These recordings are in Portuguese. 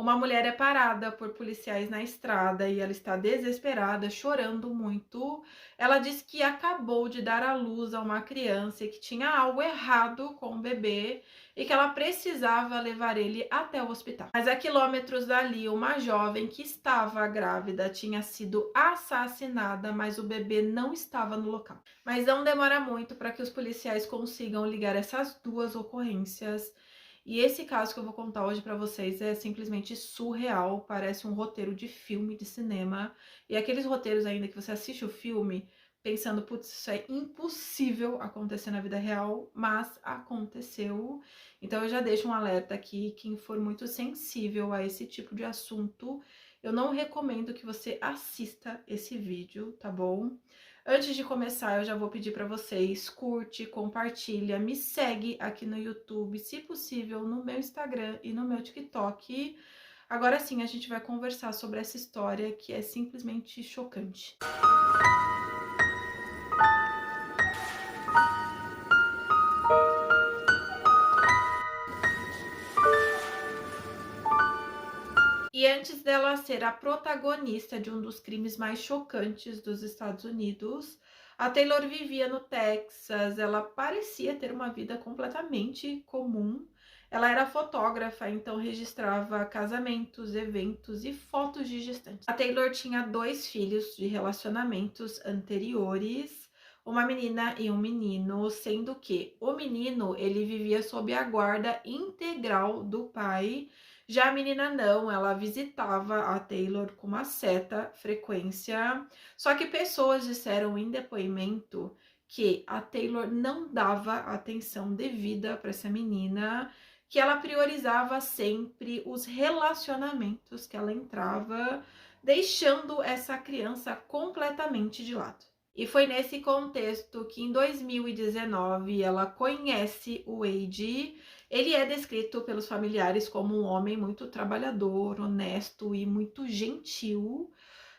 Uma mulher é parada por policiais na estrada e ela está desesperada, chorando muito. Ela diz que acabou de dar à luz a uma criança e que tinha algo errado com o bebê e que ela precisava levar ele até o hospital. Mas a quilômetros dali, uma jovem que estava grávida tinha sido assassinada, mas o bebê não estava no local. Mas não demora muito para que os policiais consigam ligar essas duas ocorrências. E esse caso que eu vou contar hoje para vocês é simplesmente surreal, parece um roteiro de filme de cinema. E aqueles roteiros ainda que você assiste o filme pensando, putz, isso é impossível acontecer na vida real, mas aconteceu. Então eu já deixo um alerta aqui, quem for muito sensível a esse tipo de assunto, eu não recomendo que você assista esse vídeo, tá bom? Antes de começar, eu já vou pedir para vocês, curte, compartilha, me segue aqui no YouTube, se possível, no meu Instagram e no meu TikTok. Agora sim, a gente vai conversar sobre essa história que é simplesmente chocante. E antes dela ser a protagonista de um dos crimes mais chocantes dos Estados Unidos, a Taylor vivia no Texas, ela parecia ter uma vida completamente comum. Ela era fotógrafa, então registrava casamentos, eventos e fotos de gestantes. A Taylor tinha 2 filhos de relacionamentos anteriores, uma menina e um menino, sendo que o menino ele vivia sob a guarda integral do pai. Já a menina não, ela visitava a Taylor com uma certa frequência, só que pessoas disseram em depoimento que a Taylor não dava atenção devida para essa menina, que ela priorizava sempre os relacionamentos que ela entrava, deixando essa criança completamente de lado. E foi nesse contexto que em 2019 ela conhece o Wade. Ele é descrito pelos familiares como um homem muito trabalhador, honesto e muito gentil.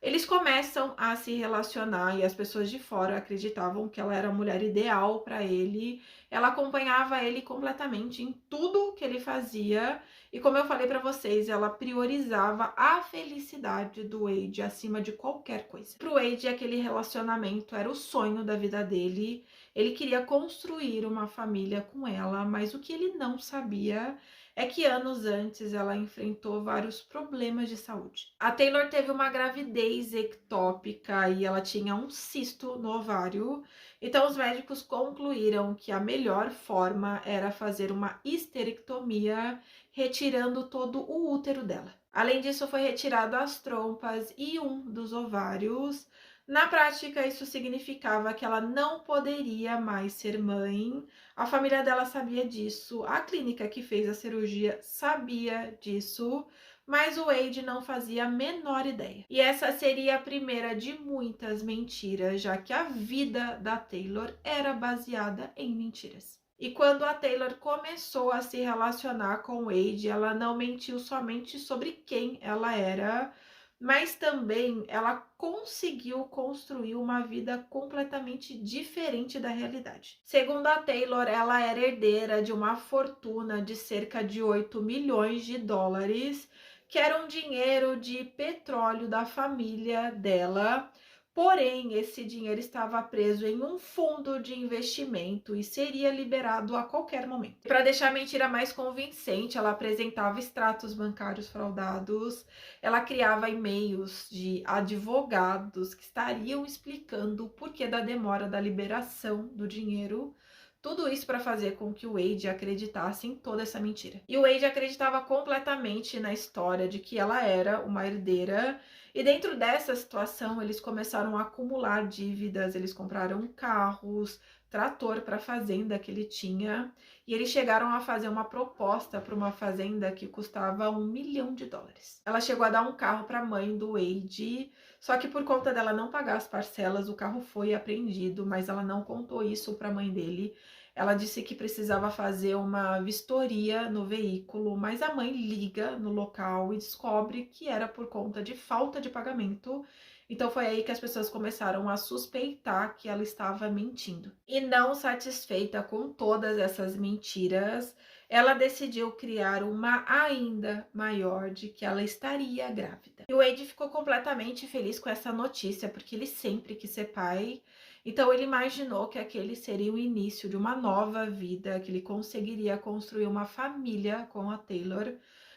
Eles começam a se relacionar e as pessoas de fora acreditavam que ela era a mulher ideal para ele. Ela acompanhava ele completamente em tudo que ele fazia. E como eu falei para vocês, ela priorizava a felicidade do Wade acima de qualquer coisa. Para o Wade, aquele relacionamento era o sonho da vida dele. Ele queria construir uma família com ela, mas o que ele não sabia é que anos antes ela enfrentou vários problemas de saúde. A Taylor teve uma gravidez ectópica e ela tinha um cisto no ovário, então os médicos concluíram que a melhor forma era fazer uma histerectomia, retirando todo o útero dela. Além disso, foi retirado as trompas e um dos ovários. Na prática, isso significava que ela não poderia mais ser mãe. A família dela sabia disso, a clínica que fez a cirurgia sabia disso, mas o Wade não fazia a menor ideia. E essa seria a primeira de muitas mentiras, já que a vida da Taylor era baseada em mentiras. E quando a Taylor começou a se relacionar com o Wade, ela não mentiu somente sobre quem ela era, mas também ela conseguiu construir uma vida completamente diferente da realidade. Segundo a Taylor, ela era herdeira de uma fortuna de cerca de 8 milhões de dólares, que era um dinheiro de petróleo da família dela. Porém, esse dinheiro estava preso em um fundo de investimento e seria liberado a qualquer momento. Para deixar a mentira mais convincente, ela apresentava extratos bancários fraudados, ela criava e-mails de advogados que estariam explicando o porquê da demora da liberação do dinheiro. Tudo isso para fazer com que o Wade acreditasse em toda essa mentira. E o Wade acreditava completamente na história de que ela era uma herdeira. E dentro dessa situação, eles começaram a acumular dívidas, eles compraram carros, trator para a fazenda que ele tinha, e eles chegaram a fazer uma proposta para uma fazenda que custava 1 milhão de dólares. Ela chegou a dar um carro para a mãe do Wade, só que por conta dela não pagar as parcelas, o carro foi apreendido, mas ela não contou isso para a mãe dele. Ela disse que precisava fazer uma vistoria no veículo, mas a mãe liga no local e descobre que era por conta de falta de pagamento. Então foi aí que as pessoas começaram a suspeitar que ela estava mentindo. E não satisfeita com todas essas mentiras, ela decidiu criar uma ainda maior de que ela estaria grávida. E o Wade ficou completamente feliz com essa notícia, porque ele sempre quis ser pai. Então ele imaginou que aquele seria o início de uma nova vida, que ele conseguiria construir uma família com a Taylor.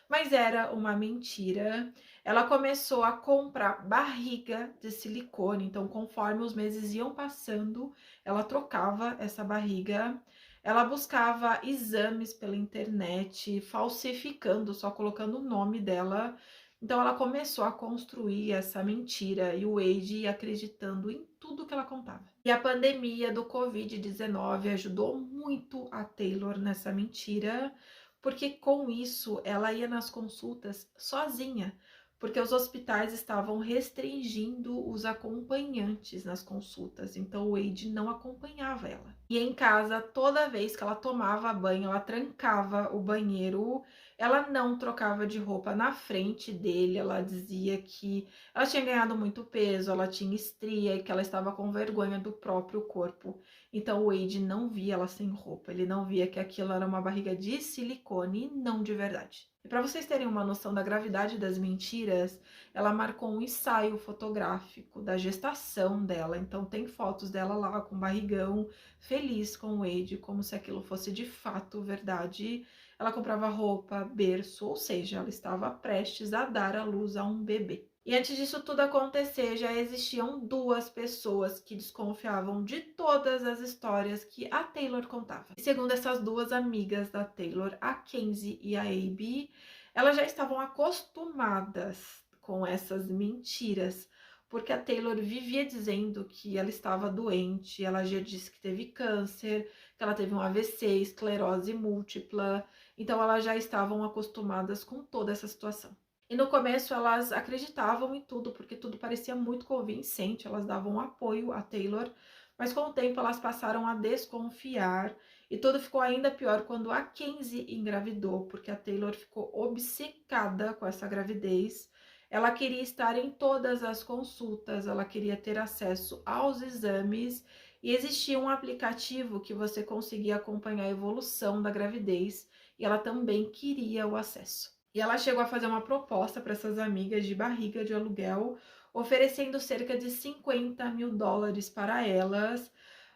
Mas era uma mentira. Ela começou a comprar barriga de silicone, então conforme os meses iam passando, ela trocava essa barriga. Ela buscava exames pela internet, falsificando, só colocando o nome dela. Então ela começou a construir essa mentira e o Wade ia acreditando em tudo que ela contava. E a pandemia do Covid-19 ajudou muito a Taylor nessa mentira, porque com isso ela ia nas consultas sozinha, porque os hospitais estavam restringindo os acompanhantes nas consultas, então o Wade não acompanhava ela. E em casa, toda vez que ela tomava banho, ela trancava o banheiro, ela não trocava de roupa na frente dele, ela dizia que ela tinha ganhado muito peso, ela tinha estria e que ela estava com vergonha do próprio corpo. Então o Wade não via ela sem roupa, ele não via que aquilo era uma barriga de silicone e não de verdade. E para vocês terem uma noção da gravidade das mentiras, ela marcou um ensaio fotográfico da gestação dela. Então tem fotos dela lá com barrigão, feliz com o Wade, como se aquilo fosse de fato verdade. Ela comprava roupa, berço, ou seja, ela estava prestes a dar à luz a um bebê. E antes disso tudo acontecer, já existiam duas pessoas que desconfiavam de todas as histórias que a Taylor contava. E segundo essas duas amigas da Taylor, a Kenzie e a Abby, elas já estavam acostumadas com essas mentiras, porque a Taylor vivia dizendo que ela estava doente, ela já disse que teve câncer, que ela teve um AVC, esclerose múltipla, então elas já estavam acostumadas com toda essa situação. E no começo elas acreditavam em tudo, porque tudo parecia muito convincente, elas davam apoio a Taylor, mas com o tempo elas passaram a desconfiar e tudo ficou ainda pior quando a Kenzie engravidou, porque a Taylor ficou obcecada com essa gravidez. Ela queria estar em todas as consultas, ela queria ter acesso aos exames e existia um aplicativo que você conseguia acompanhar a evolução da gravidez e ela também queria o acesso. E ela chegou a fazer uma proposta para essas amigas de barriga de aluguel, oferecendo cerca de US$ 50.000 para elas,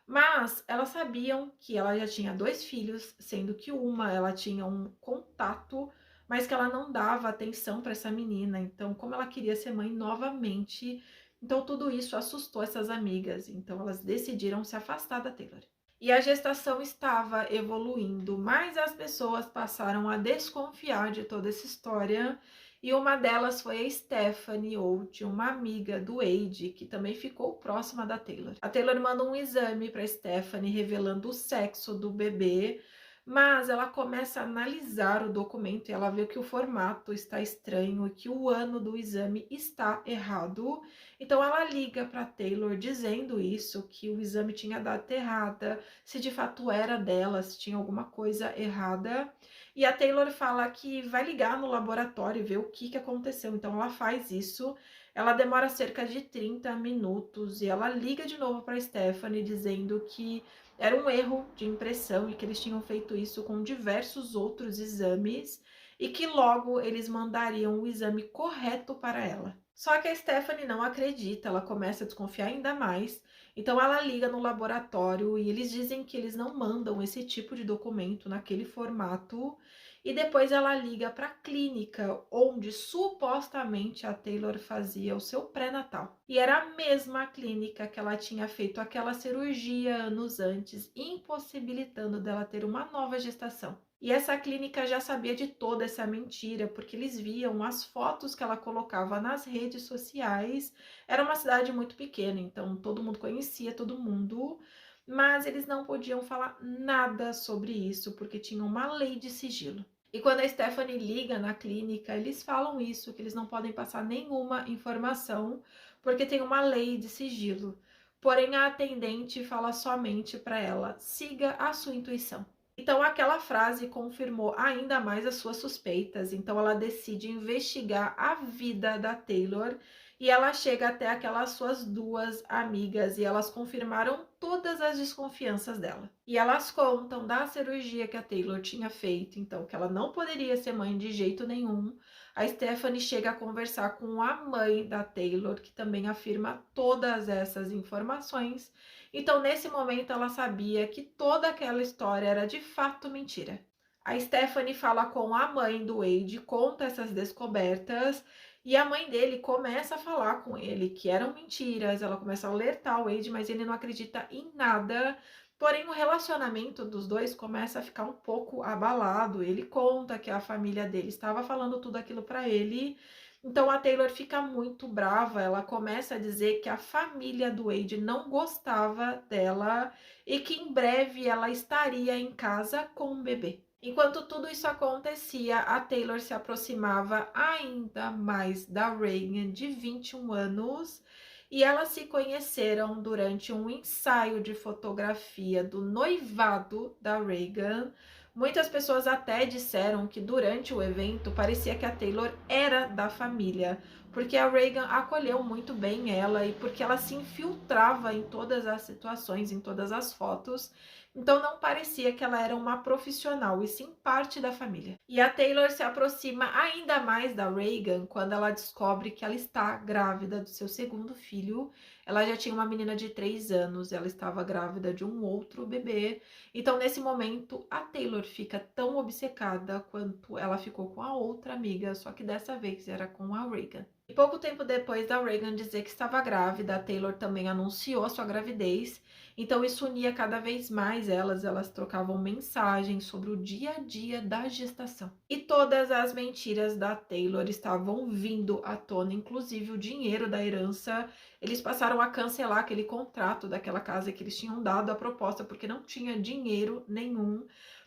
mas elas sabiam que ela já tinha 2 filhos, sendo que uma ela tinha um contato, mas que ela não dava atenção para essa menina. Então, como ela queria ser mãe novamente, então tudo isso assustou essas amigas. Então, elas decidiram se afastar da Taylor. E a gestação estava evoluindo, mas as pessoas passaram a desconfiar de toda essa história. E uma delas foi a Stephanie Oates, uma amiga do Wade, que também ficou próxima da Taylor. A Taylor manda um exame para Stephanie revelando o sexo do bebê, mas ela começa a analisar o documento e ela vê que o formato está estranho e que o ano do exame está errado. Então ela liga para Taylor dizendo isso, que o exame tinha data errada, se de fato era dela, se tinha alguma coisa errada. E a Taylor fala que vai ligar no laboratório e ver o que aconteceu. Então ela faz isso. Ela demora cerca de 30 minutos e ela liga de novo para Stephanie dizendo que era um erro de impressão e que eles tinham feito isso com diversos outros exames e que logo eles mandariam o exame correto para ela. Só que a Stephanie não acredita, ela começa a desconfiar ainda mais. Então ela liga no laboratório e eles dizem que eles não mandam esse tipo de documento naquele formato. E depois ela liga para a clínica onde supostamente a Taylor fazia o seu pré-natal. E era a mesma clínica que ela tinha feito aquela cirurgia anos antes, impossibilitando dela ter uma nova gestação. E essa clínica já sabia de toda essa mentira, porque eles viam as fotos que ela colocava nas redes sociais. Era uma cidade muito pequena, então todo mundo conhecia todo mundo, mas eles não podiam falar nada sobre isso, porque tinha uma lei de sigilo. E quando a Stephanie liga na clínica, eles falam isso, que eles não podem passar nenhuma informação, porque tem uma lei de sigilo. Porém, a atendente fala somente para ela: siga a sua intuição. Então aquela frase confirmou ainda mais as suas suspeitas. Então ela decide investigar a vida da Taylor e ela chega até aquelas suas duas amigas e elas confirmaram todas as desconfianças dela. E elas contam da cirurgia que a Taylor tinha feito, então que ela não poderia ser mãe de jeito nenhum. A Stephanie chega a conversar com a mãe da Taylor, que também afirma todas essas informações. Então, nesse momento, ela sabia que toda aquela história era de fato mentira. A Stephanie fala com a mãe do Wade, conta essas descobertas, e a mãe dele começa a falar com ele que eram mentiras. Ela começa a alertar o Wade, mas ele não acredita em nada. Porém, o relacionamento dos dois começa a ficar um pouco abalado. Ele conta que a família dele estava falando tudo aquilo para ele. Então a Taylor fica muito brava, ela começa a dizer que a família do Wade não gostava dela e que em breve ela estaria em casa com um bebê. Enquanto tudo isso acontecia, a Taylor se aproximava ainda mais da Reagan, de 21 anos, e elas se conheceram durante um ensaio de fotografia do noivado da Reagan. Muitas pessoas até disseram que durante o evento parecia que a Taylor era da família, porque a Reagan acolheu muito bem ela e porque ela se infiltrava em todas as situações, em todas as fotos. Então não parecia que ela era uma profissional, e sim parte da família. E a Taylor se aproxima ainda mais da Reagan quando ela descobre que ela está grávida do seu segundo filho. Ela já tinha uma menina de 3 anos, ela estava grávida de um outro bebê. Então, nesse momento, a Taylor fica tão obcecada quanto ela ficou com a outra amiga, só que dessa vez era com a Reagan. E pouco tempo depois da Reagan dizer que estava grávida, a Taylor também anunciou sua gravidez. Então isso unia cada vez mais elas trocavam mensagens sobre o dia a dia da gestação. E todas as mentiras da Taylor estavam vindo à tona, inclusive o dinheiro da herança. Eles passaram a cancelar aquele contrato daquela casa que eles tinham dado a proposta, porque não tinha dinheiro nenhum.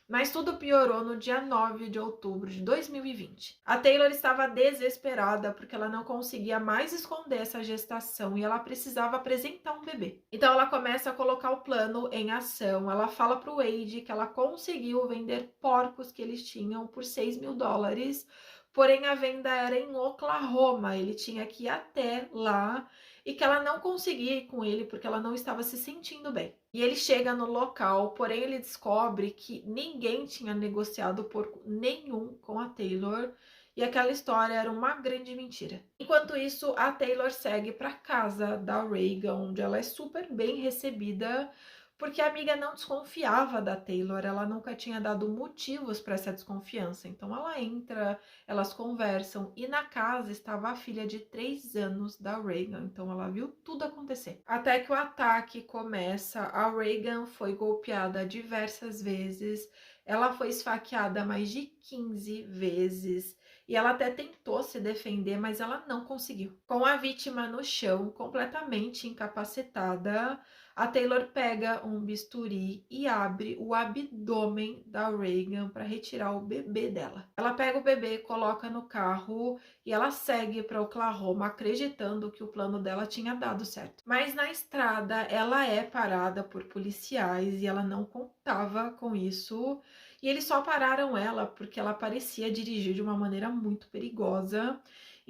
Mas tudo piorou no dia 9 de outubro de 2020. A Taylor estava desesperada porque ela não conseguia mais esconder essa gestação e ela precisava apresentar um bebê. Então ela começa a colocar o plano em ação. Ela fala para o Wade que ela conseguiu vender porcos que eles tinham por $6.000, porém a venda era em Oklahoma, ele tinha que ir até lá e que ela não conseguia ir com ele porque ela não estava se sentindo bem. E ele chega no local, porém ele descobre que ninguém tinha negociado porco nenhum com a Taylor e aquela história era uma grande mentira. Enquanto isso, a Taylor segue para casa da Reagan, onde ela é super bem recebida, porque a amiga não desconfiava da Taylor, ela nunca tinha dado motivos para essa desconfiança. Então ela entra, elas conversam e na casa estava a filha de 3 anos da Reagan, então ela viu tudo acontecer. Até que o ataque começa, a Reagan foi golpeada diversas vezes, ela foi esfaqueada mais de 15 vezes e ela até tentou se defender, mas ela não conseguiu. Com a vítima no chão, completamente incapacitada, a Taylor pega um bisturi e abre o abdômen da Reagan para retirar o bebê dela. Ela pega o bebê, coloca no carro e ela segue para Oklahoma, acreditando que o plano dela tinha dado certo. Mas na estrada ela é parada por policiais e ela não contava com isso. E eles só pararam ela porque ela parecia dirigir de uma maneira muito perigosa.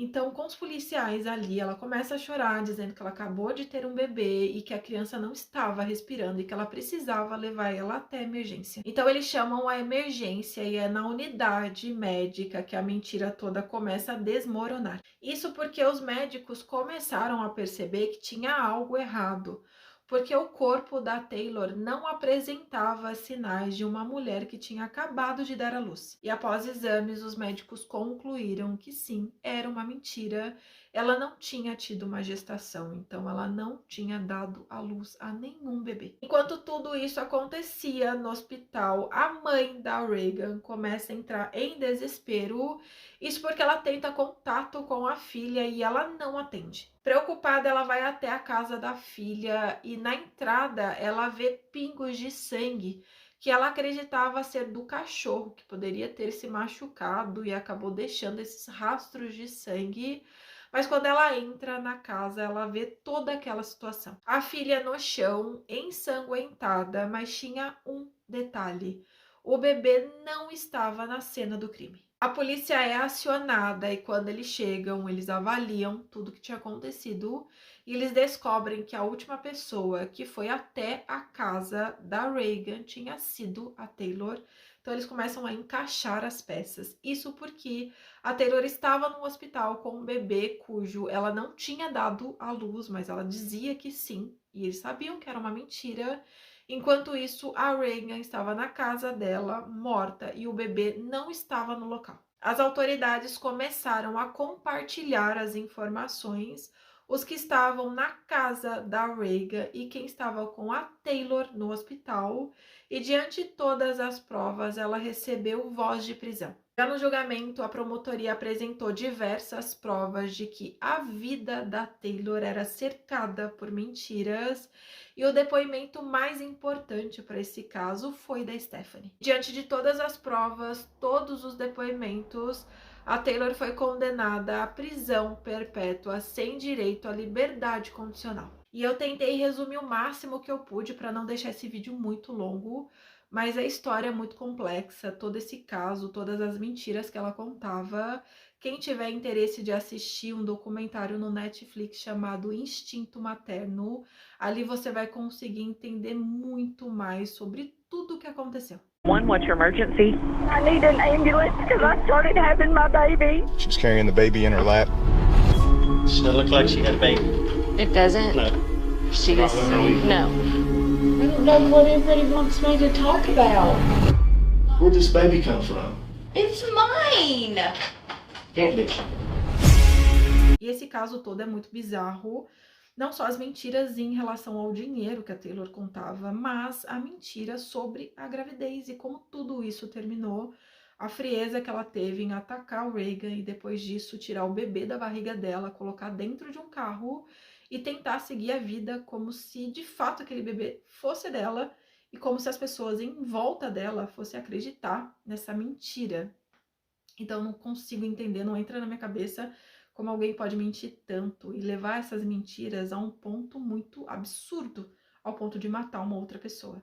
Então, com os policiais ali, ela começa a chorar, dizendo que ela acabou de ter um bebê e que a criança não estava respirando e que ela precisava levar ela até a emergência. Então, eles chamam a emergência e é na unidade médica que a mentira toda começa a desmoronar. Isso porque os médicos começaram a perceber que tinha algo errado, porque o corpo da Taylor não apresentava sinais de uma mulher que tinha acabado de dar à luz. E após exames, os médicos concluíram que sim, era uma mentira. Ela não tinha tido uma gestação, então ela não tinha dado à luz a nenhum bebê. Enquanto tudo isso acontecia no hospital, a mãe da Reagan começa a entrar em desespero. Isso porque ela tenta contato com a filha e ela não atende. Preocupada, ela vai até a casa da filha e na entrada ela vê pingos de sangue que ela acreditava ser do cachorro, que poderia ter se machucado e acabou deixando esses rastros de sangue. Mas quando ela entra na casa, ela vê toda aquela situação. A filha no chão, ensanguentada, mas tinha um detalhe. o bebê não estava na cena do crime. A polícia é acionada e quando eles chegam, eles avaliam tudo que tinha acontecido e eles descobrem que a última pessoa que foi até a casa da Reagan tinha sido a Taylor. Então eles começam a encaixar as peças. Isso porque a Taylor estava no hospital com um bebê cujo ela não tinha dado à luz, mas ela dizia que sim, e eles sabiam que era uma mentira. Enquanto isso, a Reagan estava na casa dela, morta, e o bebê não estava no local. As autoridades começaram a compartilhar as informações, os que estavam na casa da Reagan e quem estava com a Taylor no hospital, e diante de todas as provas, ela recebeu voz de prisão. Já no julgamento, a promotoria apresentou diversas provas de que a vida da Taylor era cercada por mentiras e o depoimento mais importante para esse caso foi da Stephanie. Diante de todas as provas, todos os depoimentos, a Taylor foi condenada à prisão perpétua sem direito à liberdade condicional. E eu tentei resumir o máximo que eu pude para não deixar esse vídeo muito longo, mas a história é muito complexa, todo esse caso, todas as mentiras que ela contava. Quem tiver interesse de assistir um documentário no Netflix chamado Instinto Materno, ali você vai conseguir entender muito mais sobre tudo o que aconteceu. What's your emergency? I need an ambulance because I started having my baby. She's carrying the baby in her lap. Does it look like she had a baby? It doesn't. No. She just no. I don't know what everybody wants me to talk about. Where'd this baby come from? It's mine. Can't be. E esse caso todo é muito bizarro. Não só as mentiras em relação ao dinheiro que a Taylor contava, mas a mentira sobre a gravidez e como tudo isso terminou. A frieza que ela teve em atacar o Reagan e depois disso tirar o bebê da barriga dela, colocar dentro de um carro e tentar seguir a vida como se de fato aquele bebê fosse dela e como se as pessoas em volta dela fossem acreditar nessa mentira. Então não consigo entender, não entra na minha cabeça como alguém pode mentir tanto e levar essas mentiras a um ponto muito absurdo, ao ponto de matar uma outra pessoa.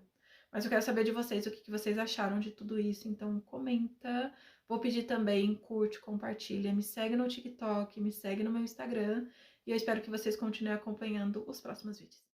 Mas eu quero saber de vocês o que vocês acharam de tudo isso, então comenta. Vou pedir também, curte, compartilha, me segue no TikTok, me segue no meu Instagram e eu espero que vocês continuem acompanhando os próximos vídeos.